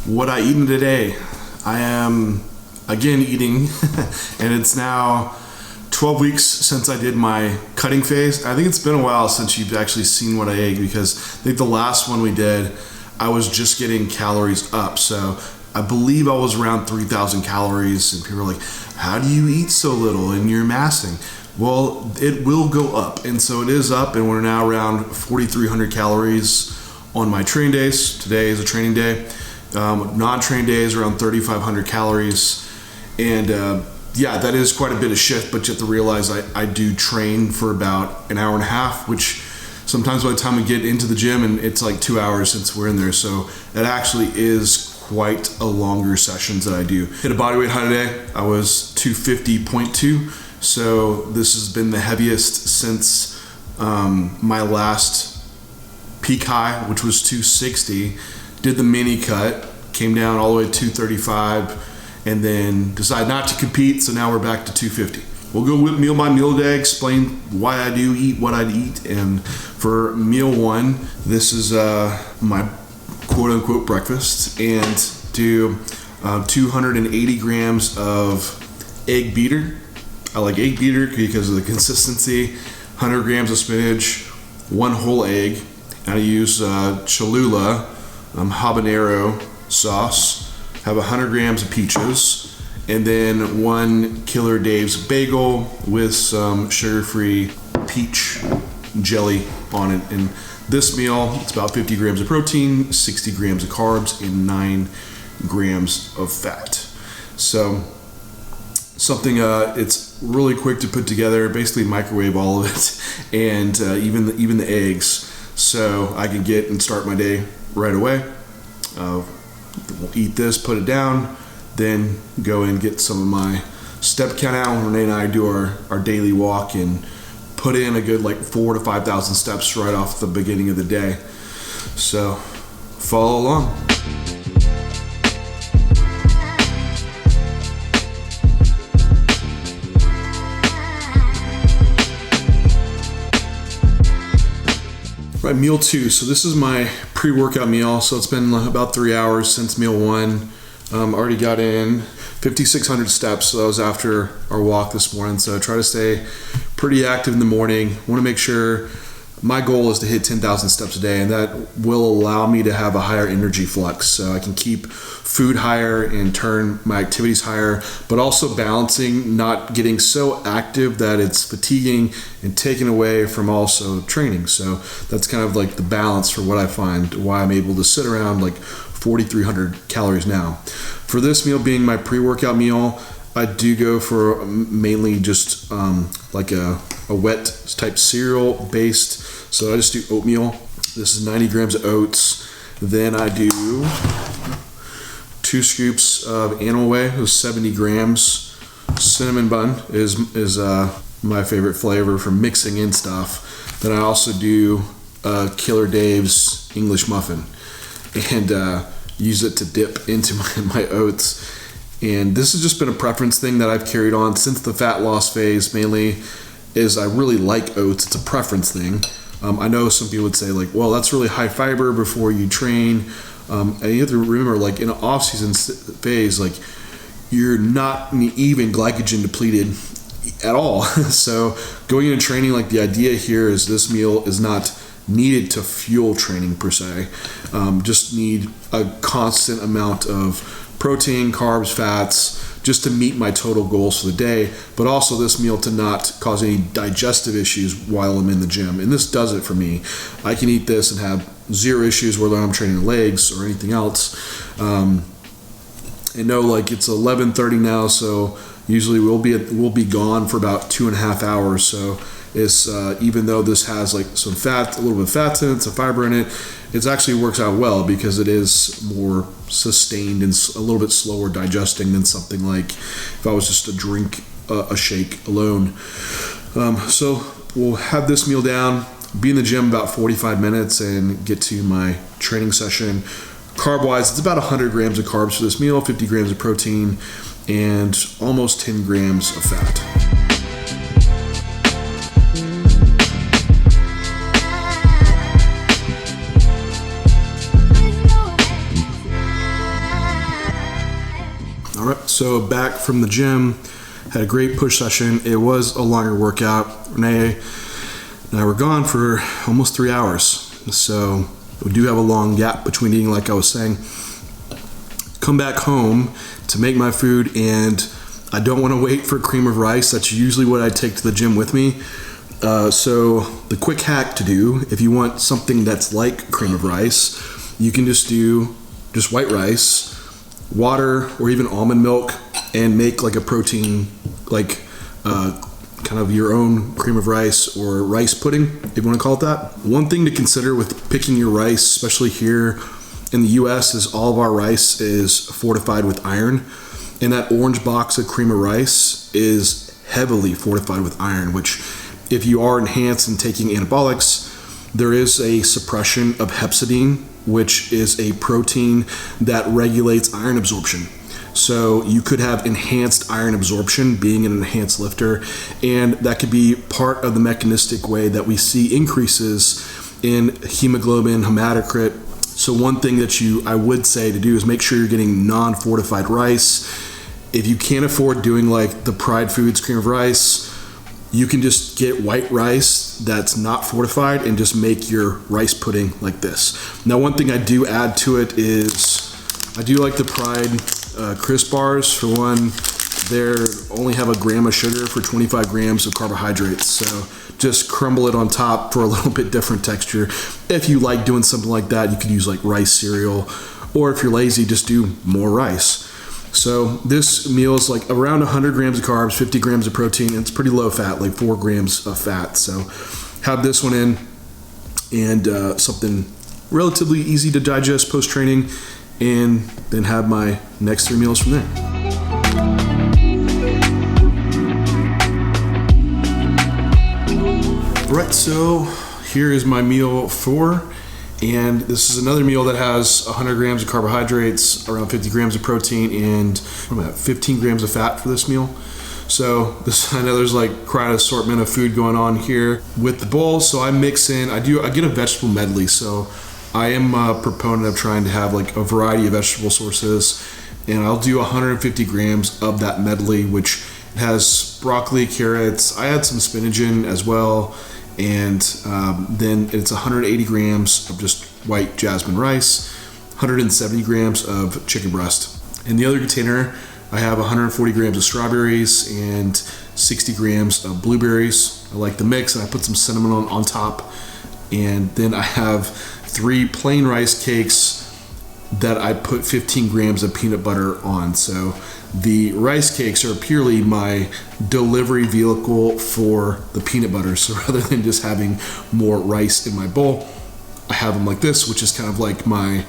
what I eaten today. I am again eating and it's now 12 weeks since I did my cutting phase. I think it's been a while since you've actually seen what I ate, because I think the last one we did, I was just getting calories up. So I believe I was around 3,000 calories, and people are like, how do you eat so little and you're massing? Well, it will go up, and so it is up, and we're now around 4,300 calories on my training days. Today is a training day. Non-train days around 3,500 calories, and yeah, that is quite a bit of shift, but you have to realize I do train for about an hour and a half, which sometimes by the time we get into the gym, and it's like 2 hours since we're in there, so it actually is quite a longer sessions that I do. Hit a bodyweight high today. I was 250.2, so this has been the heaviest since my last peak high, which was 260. Did the mini cut, came down all the way to 235, and then decided not to compete, so now we're back to 250. We'll go with meal by meal today, explain why I do eat what I eat. And for meal one, this is my quote-unquote breakfast, and do 280 grams of egg beater. I like egg beater because of the consistency. 100 grams of spinach, one whole egg, and I use Cholula habanero sauce. Have 100 grams of peaches, and then one Killer Dave's bagel with some sugar-free peach jelly on it. And this meal, it's about 50 grams of protein, 60 grams of carbs, and 9 grams of fat. So something it's really quick to put together. Basically microwave all of it, and even the eggs, so I can get and start my day right away. Eat this, put it down, then go and get some of my step count out. Renee and I do our daily walk and put in a good like 4,000 to 5,000 steps right off the beginning of the day. So follow along. Right, meal two. So this is my pre-workout meal. So it's been about 3 hours since meal one. Already got in 5,600 steps. So that was after our walk this morning. So I try to stay pretty active in the morning. Want to make sure, my goal is to hit 10,000 steps a day, and that will allow me to have a higher energy flux, so I can keep food higher and turn my activities higher, but also balancing, not getting so active that it's fatiguing and taken away from also training. So that's kind of like the balance for what I find, why I'm able to sit around like 4,300 calories now. For this meal being my pre-workout meal, I do go for mainly just like a wet type cereal based. So I just do oatmeal. This is 90 grams of oats. Then I do 2 scoops of Animal Whey, it was 70 grams. Cinnamon bun is my favorite flavor for mixing in stuff. Then I also do Killer Dave's English muffin, and use it to dip into my oats. And this has just been a preference thing that I've carried on since the fat loss phase. Mainly is I really like oats. It's a preference thing. I know some people would say like, well, that's really high fiber before you train. And you have to remember, like in an off-season phase, like you're not even glycogen depleted at all. So going into training, like the idea here is this meal is not needed to fuel training per se. Just need a constant amount of protein, carbs, fats, just to meet my total goals for the day, but also this meal to not cause any digestive issues while I'm in the gym. And this does it for me. I can eat this and have zero issues whether I'm training legs or anything else. And know like it's 11:30 now, so usually we'll be gone for about 2.5 hours. So it's even though this has like some fat, a little bit of fats in it, some fiber in it, it actually works out well because it is more sustained and a little bit slower digesting than something like if I was just to drink a shake alone. So we'll have this meal down, be in the gym about 45 minutes, and get to my training session. Carb-wise, it's about 100 grams of carbs for this meal, 50 grams of protein, and almost 10 grams of fat. All right, so back from the gym, had a great push session. It was a longer workout. Renee and I were gone for almost 3 hours. So we do have a long gap between eating, like I was saying. Come back home to make my food, and I don't want to wait for cream of rice. That's usually what I take to the gym with me. So the quick hack to do, if you want something that's like cream of rice, you can just do just white rice, water, or even almond milk, and make like a protein, like kind of your own cream of rice or rice pudding, if you want to call it that. One thing to consider with picking your rice, especially here in the US, is all of our rice is fortified with iron. And that orange box of cream of rice is heavily fortified with iron, which if you are enhanced and taking anabolics, there is a suppression of hepcidin, which is a protein that regulates iron absorption. So you could have enhanced iron absorption being an enhanced lifter, and that could be part of the mechanistic way that we see increases in hemoglobin, hematocrit. So one thing that I would say to do is make sure you're getting non-fortified rice. If you can't afford doing like the Pride Foods cream of rice, you can just get white rice that's not fortified and just make your rice pudding like this. Now, one thing I do add to it is I do like the Pride crisp bars. For one, they only have 1 gram of sugar for 25 grams of carbohydrates. So just crumble it on top for a little bit different texture. If you like doing something like that, you could use like rice cereal, or if you're lazy, just do more rice. So this meal is like around 100 grams of carbs, 50 grams of protein, and it's pretty low fat, like 4 grams of fat. So have this one in, and something relatively easy to digest post-training, and then have my next 3 meals from there. Right, so here is my meal 4. And this is another meal that has 100 grams of carbohydrates, around 50 grams of protein, and 15 grams of fat for this meal. So I know there's like quite an assortment of food going on here with the bowl. So I mix in, I get a vegetable medley. So I am a proponent of trying to have like a variety of vegetable sources, and I'll do 150 grams of that medley, which has broccoli, carrots. I add some spinach in as well. And then it's 180 grams of just white jasmine rice, 170 grams of chicken breast. In the other container, I have 140 grams of strawberries and 60 grams of blueberries. I like the mix, and I put some cinnamon on top. And then I have 3 plain rice cakes that I put 15 grams of peanut butter on. So the rice cakes are purely my delivery vehicle for the peanut butter. So rather than just having more rice in my bowl, I have them like this, which is kind of like my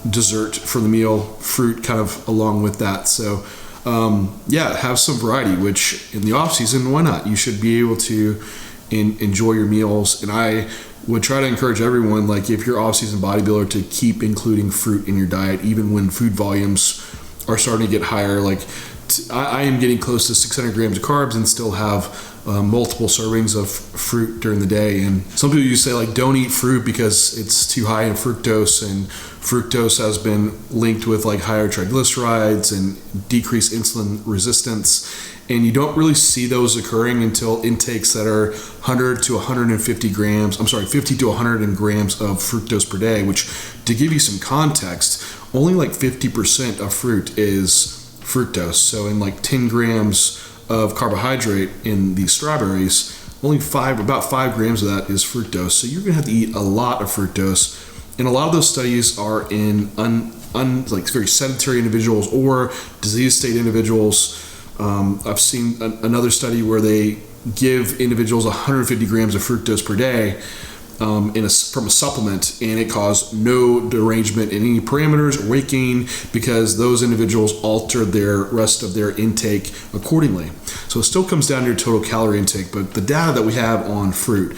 dessert for the meal, fruit kind of along with that. So have some variety, which in the off season, why not? You should be able to enjoy your meals. And I would try to encourage everyone, like if you're off-season bodybuilder, to keep including fruit in your diet, even when food volumes are starting to get higher. Like I am getting close to 600 grams of carbs and still have multiple servings of fruit during the day. And some people say like don't eat fruit because it's too high in fructose, and fructose has been linked with like higher triglycerides and decreased insulin resistance. And you don't really see those occurring until intakes that are 100 to 150 grams, 50 to 100 grams of fructose per day, which, to give you some context, only like 50% of fruit is fructose. So in like 10 grams of carbohydrate in these strawberries, only about 5 grams of that is fructose. So you're gonna have to eat a lot of fructose. And a lot of those studies are in like very sedentary individuals or disease state individuals. I've seen another study where they give individuals 150 grams of fructose per day from a supplement, and it caused no derangement in any parameters or weight gain because those individuals altered their rest of their intake accordingly. So it still comes down to your total calorie intake, but the data that we have on fruit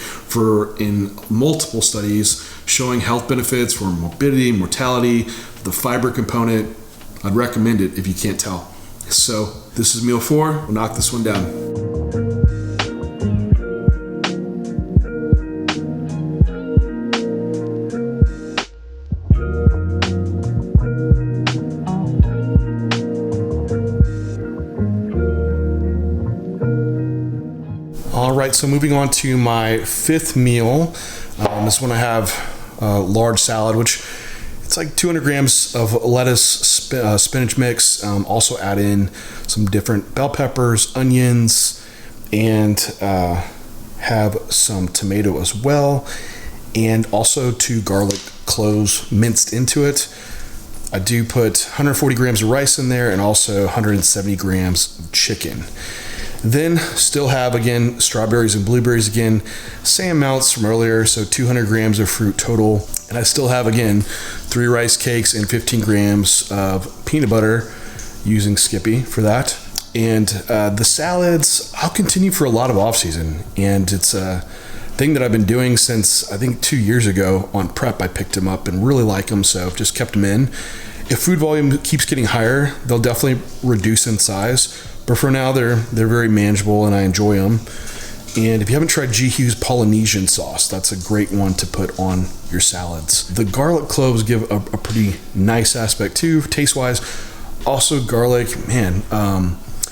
in multiple studies showing health benefits for morbidity, mortality, the fiber component, I'd recommend it if you can't tell. So this is meal 4. We'll knock this one down. right, so moving on to my fifth meal. This one I have a large salad, which it's like 200 grams of lettuce, spinach mix. Also add in some different bell peppers, onions, and have some tomato as well. And also 2 garlic cloves minced into it. I do put 140 grams of rice in there and also 170 grams of chicken. Then still have, again, strawberries and blueberries again, same amounts from earlier, so 200 grams of fruit total. And I still have, again, 3 rice cakes and 15 grams of peanut butter, using Skippy for that. And the salads, I'll continue for a lot of off-season. And it's a thing that I've been doing since, I think, 2 years ago on prep. I picked them up and really like them, so just kept them in. If food volume keeps getting higher, they'll definitely reduce in size. But for now, they're very manageable and I enjoy them. And if you haven't tried G. Hugh's Polynesian sauce, that's a great one to put on your salads. The garlic cloves give a pretty nice aspect too, taste-wise. Also, garlic, man,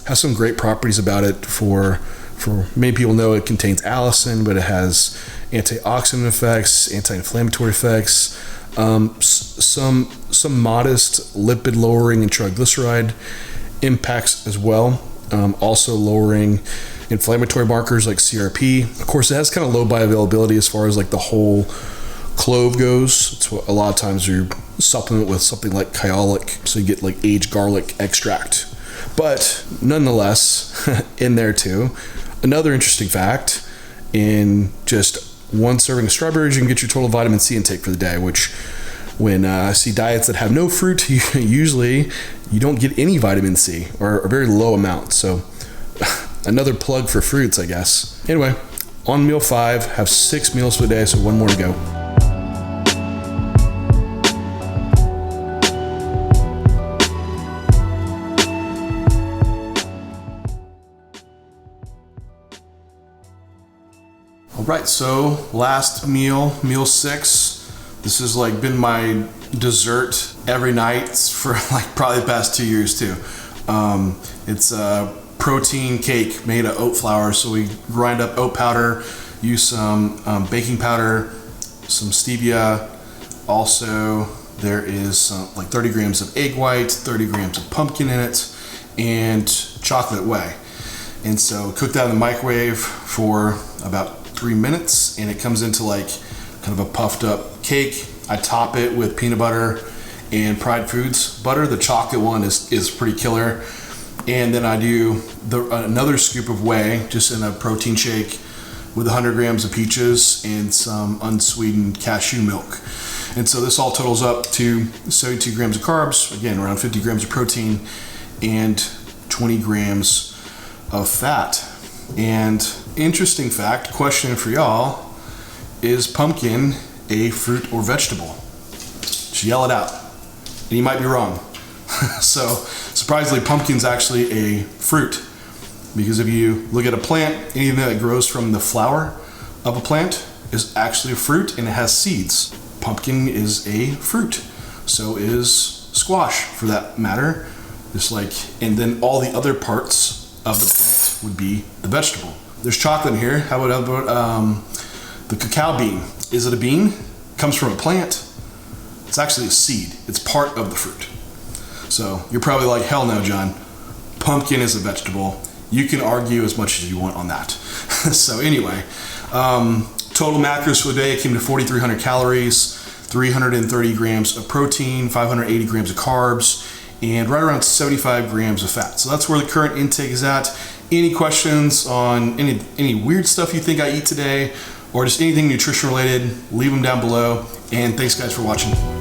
has some great properties about it. For many people know it contains allicin, but it has antioxidant effects, anti-inflammatory effects, some modest lipid lowering and triglyceride impacts as well. Also lowering inflammatory markers like CRP. Of course, it has kind of low bioavailability as far as like the whole clove goes. It's what a lot of times you supplement with something like kyolic, so you get like aged garlic extract. But nonetheless, in there too. Another interesting fact, in just 1 serving of strawberries, you can get your total vitamin C intake for the day, which when I see diets that have no fruit, usually you don't get any vitamin C or a very low amount. So another plug for fruits, I guess. Anyway, on meal 5, have 6 meals for the day, so 1 more to go. All right, so last meal, meal 6. This has like been my dessert every night for like probably the past 2 years too. It's a protein cake made of oat flour. So we grind up oat powder, use some baking powder, some stevia. Also, there is like 30 grams of egg white, 30 grams of pumpkin in it, and chocolate whey. And so cook that in the microwave for about 3 minutes, and it comes into like kind of a puffed up cake. I top it with peanut butter and Pride Foods butter. The chocolate one is pretty killer. And then I do another scoop of whey just in a protein shake with 100 grams of peaches and some unsweetened cashew milk. And so this all totals up to 72 grams of carbs, again around 50 grams of protein and 20 grams of fat. And interesting fact, question for y'all, is pumpkin a fruit or vegetable? Just yell it out. And you might be wrong. So surprisingly, pumpkin's actually a fruit, because if you look at a plant, anything that grows from the flower of a plant is actually a fruit, and it has seeds. Pumpkin is a fruit. So is squash, for that matter. Just like, and then all the other parts of the plant would be the vegetable. There's chocolate in here. How about the cacao bean? Is it a bean? It comes from a plant. It's actually a seed. It's part of the fruit. So you're probably like, hell no, John. Pumpkin is a vegetable. You can argue as much as you want on that. So anyway, total macros for the day came to 4,300 calories, 330 grams of protein, 580 grams of carbs, and right around 75 grams of fat. So that's where the current intake is at. Any questions on any weird stuff you think I eat today, or just anything nutrition related, leave them down below. And thanks guys for watching.